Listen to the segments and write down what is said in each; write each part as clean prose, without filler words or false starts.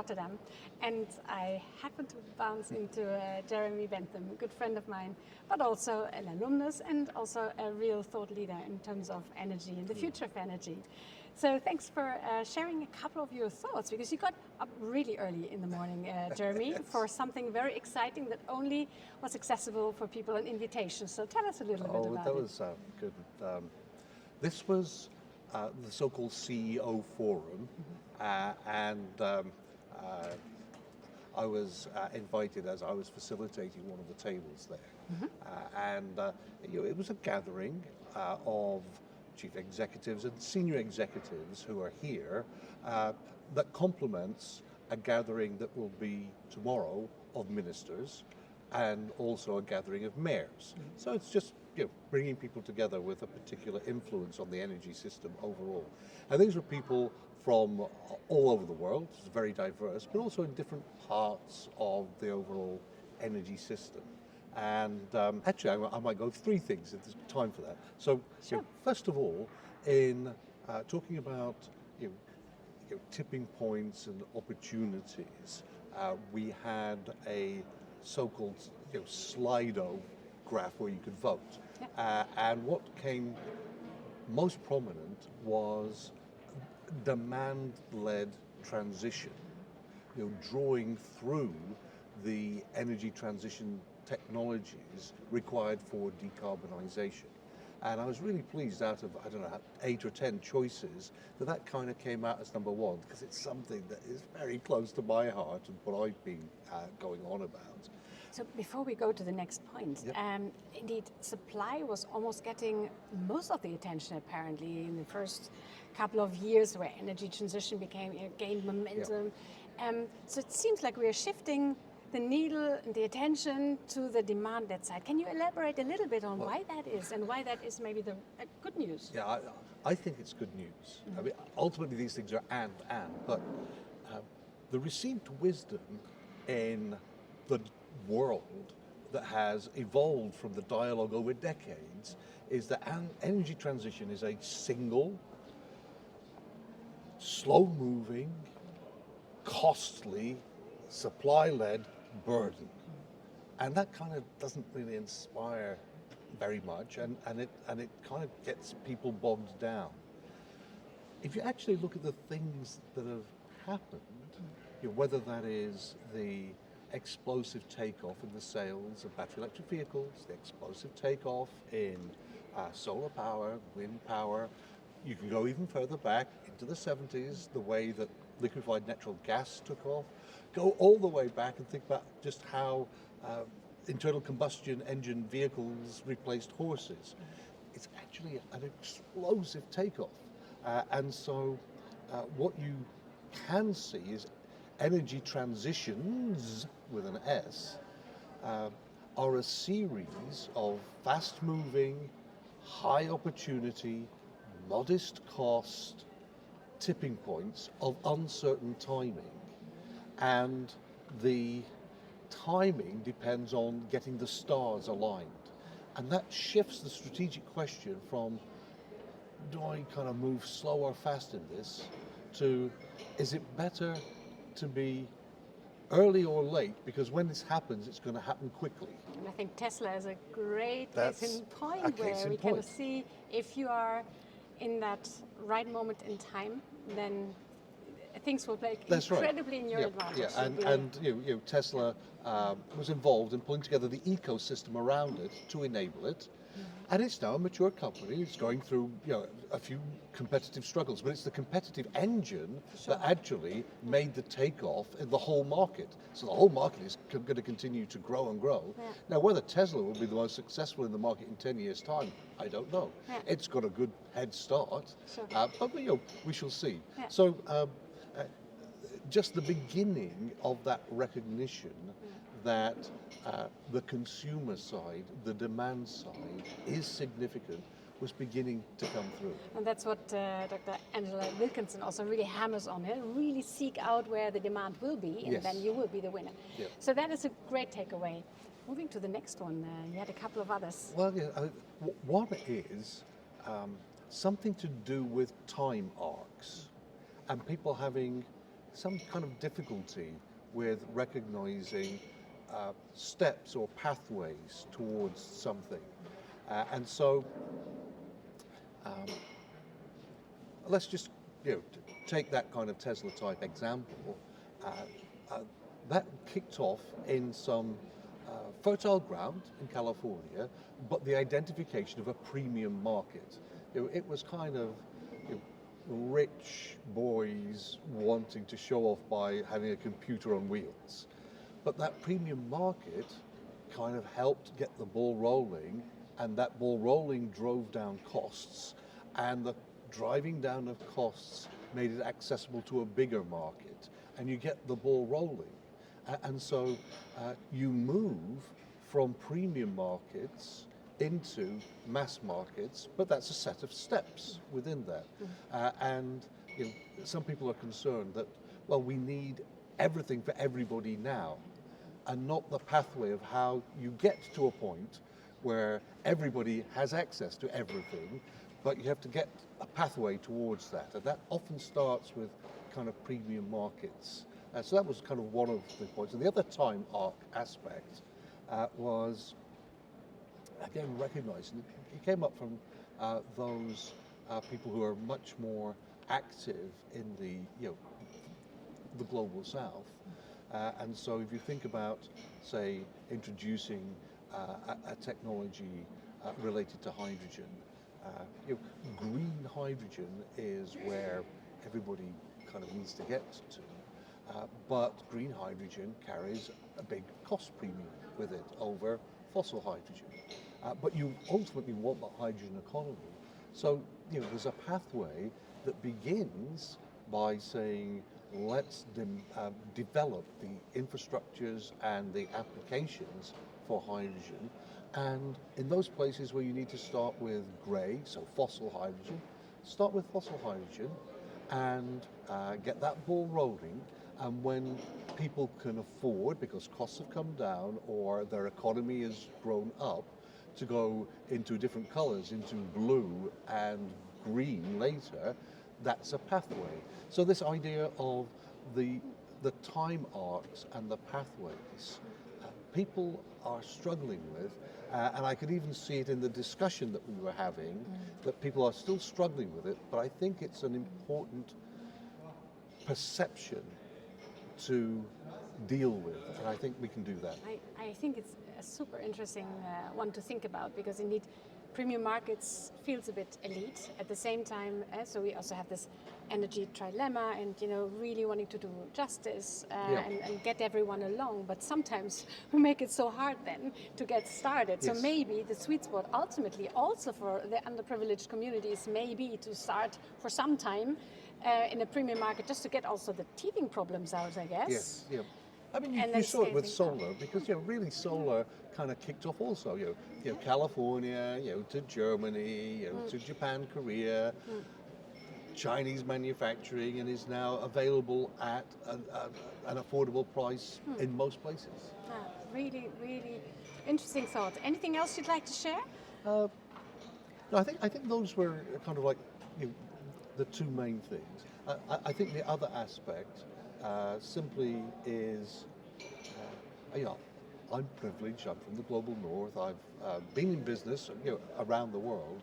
Rotterdam, and I happened to bounce into Jeremy Bentham, a good friend of mine, but also an alumnus and also a real thought leader in terms of energy and the future of energy. So thanks for sharing a couple of your thoughts, because you got up really early in the morning, Jeremy, Yes. for something very exciting that only was accessible for people on invitation. So tell us a little bit about that it. was good. This was the so-called CEO Forum, and I was invited as I was facilitating one of the tables there. And it was a gathering of chief executives and senior executives who are here that complements a gathering that will be tomorrow of ministers and also a gathering of mayors. So it's just bringing people together with a particular influence on the energy system overall. And these are people from all over the world, it's very diverse, but also in different parts of the overall energy system. And actually, I might go three things if there's time for that. So, Sure. First of all, in talking about tipping points and opportunities, we had a so-called Slido graph where you could vote. And what came most prominent was demand-led transition, drawing through the energy transition technologies required for decarbonisation. And I was really pleased out of, 8 or 10 choices, that kind of came out as number one, because it's something that is very close to my heart and what I've been going on about. So before we go to the next point, indeed, supply was almost getting most of the attention apparently in the first couple of years, where energy transition gained momentum. So it seems like we are shifting the needle and the attention to the demand-led side. Can you elaborate a little bit on why that is, and why that is maybe the good news? Yeah, I think it's good news. I mean, ultimately these things are but the received wisdom in the world that has evolved from the dialogue over decades is that energy transition is a single, slow-moving, costly, supply-led burden. And that kind of doesn't really inspire very much, and it kind of gets people bogged down. If you actually look at the things that have happened, whether that is the explosive takeoff in the sales of battery electric vehicles, the explosive takeoff in solar power, wind power, you can go even further back into the 70s, the way that liquefied natural gas took off, go all the way back and think about just how internal combustion engine vehicles replaced horses. It's actually an explosive takeoff. And so what you can see is energy transitions, with an S, are a series of fast-moving, high opportunity, modest cost tipping points of uncertain timing. And the timing depends on getting the stars aligned. And that shifts the strategic question from, do I kind of move slow or fast in this, to, is it better to be early or late? Because when this happens, it's going to happen quickly. And I think Tesla is a great case in point, where we kind of see if you are in that right moment in time, then things will play incredibly in your advantage. Yeah, and Tesla was involved in pulling together the ecosystem around it to enable it. And it's now a mature company. It's going through a few competitive struggles, but it's the competitive engine that actually made the takeoff in the whole market. So the whole market is going to continue to grow and grow. Now, whether Tesla will be the most successful in the market in 10 years' time, I don't know. It's got a good head start, but we shall see. So just the beginning of that recognition that the consumer side, the demand side, is significant, was beginning to come through. And that's what Dr. Angela Wilkinson also really hammers on it. Really seek out where the demand will be, and then you will be the winner. Yeah. So that is a great takeaway. Moving to the next one, you had a couple of others. Well, one is something to do with time arcs and people having some kind of difficulty with recognizing steps or pathways towards something. And so let's just take that kind of Tesla type example. That kicked off in some fertile ground in California, but the identification of a premium market. It was kind of rich boys wanting to show off by having a computer on wheels. But that premium market kind of helped get the ball rolling, and that ball rolling drove down costs, and the driving down of costs made it accessible to a bigger market, and you get the ball rolling. And so you move from premium markets into mass markets, but that's a set of steps within that. And some people are concerned that, well, we need everything for everybody now, and not the pathway of how you get to a point where everybody has access to everything, but you have to get a pathway towards that. And that often starts with kind of premium markets. So that was kind of one of the points. And the other time arc aspect was, again, recognizing it came up from those people who are much more active in the global south. And so if you think about, say, introducing a technology related to hydrogen, green hydrogen is where everybody kind of needs to get to. But green hydrogen carries a big cost premium with it over fossil hydrogen. But you ultimately want the hydrogen economy. So there's a pathway that begins by saying, let's develop the infrastructures and the applications for hydrogen. And in those places where you need to start with grey, so fossil hydrogen, start with fossil hydrogen and get that ball rolling. And when people can afford, because costs have come down or their economy has grown up, to go into different colours, into blue and green later, that's a pathway. So this idea of the time arcs and the pathways, people are struggling with, and I could even see it in the discussion that we were having, that people are still struggling with it, but I think it's an important perception to deal with, and I think we can do that. I think it's a super interesting one to think about, because indeed premium markets feels a bit elite at the same time. So we also have this energy trilemma, and really wanting to do justice and get everyone along. But sometimes we make it so hard then to get started. Yes. So maybe the sweet spot ultimately also for the underprivileged communities may be to start for some time in a premium market, just to get also the teething problems out, I guess. Yes, yeah. I mean, you saw it with solar, because really solar kind of kicked off also. California, to Germany, to Japan, Korea, Chinese manufacturing, and is now available at an affordable price in most places. Really, really interesting thought. Anything else you'd like to share? No, I think those were kind of like the two main things. I think the other aspect simply is, I'm privileged. I'm from the global north. I've been in business, around the world,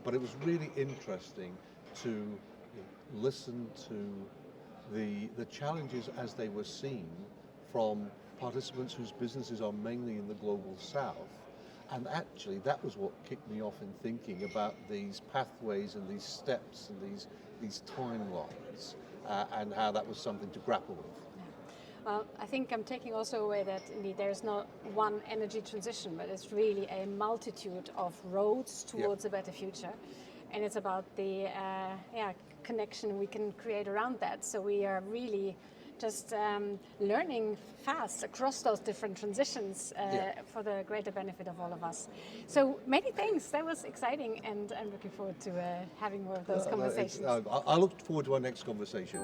but it was really interesting to listen to the challenges as they were seen from participants whose businesses are mainly in the global south. And actually, that was what kicked me off in thinking about these pathways and these steps and these timelines, and how that was something to grapple with. Well, I think I'm taking also away that indeed there's not one energy transition, but it's really a multitude of roads towards a better future. And it's about the connection we can create around that. So we are really just learning fast across those different transitions for the greater benefit of all of us. So many thanks. That was exciting, and I'm looking forward to having more of those conversations. I look forward to our next conversation.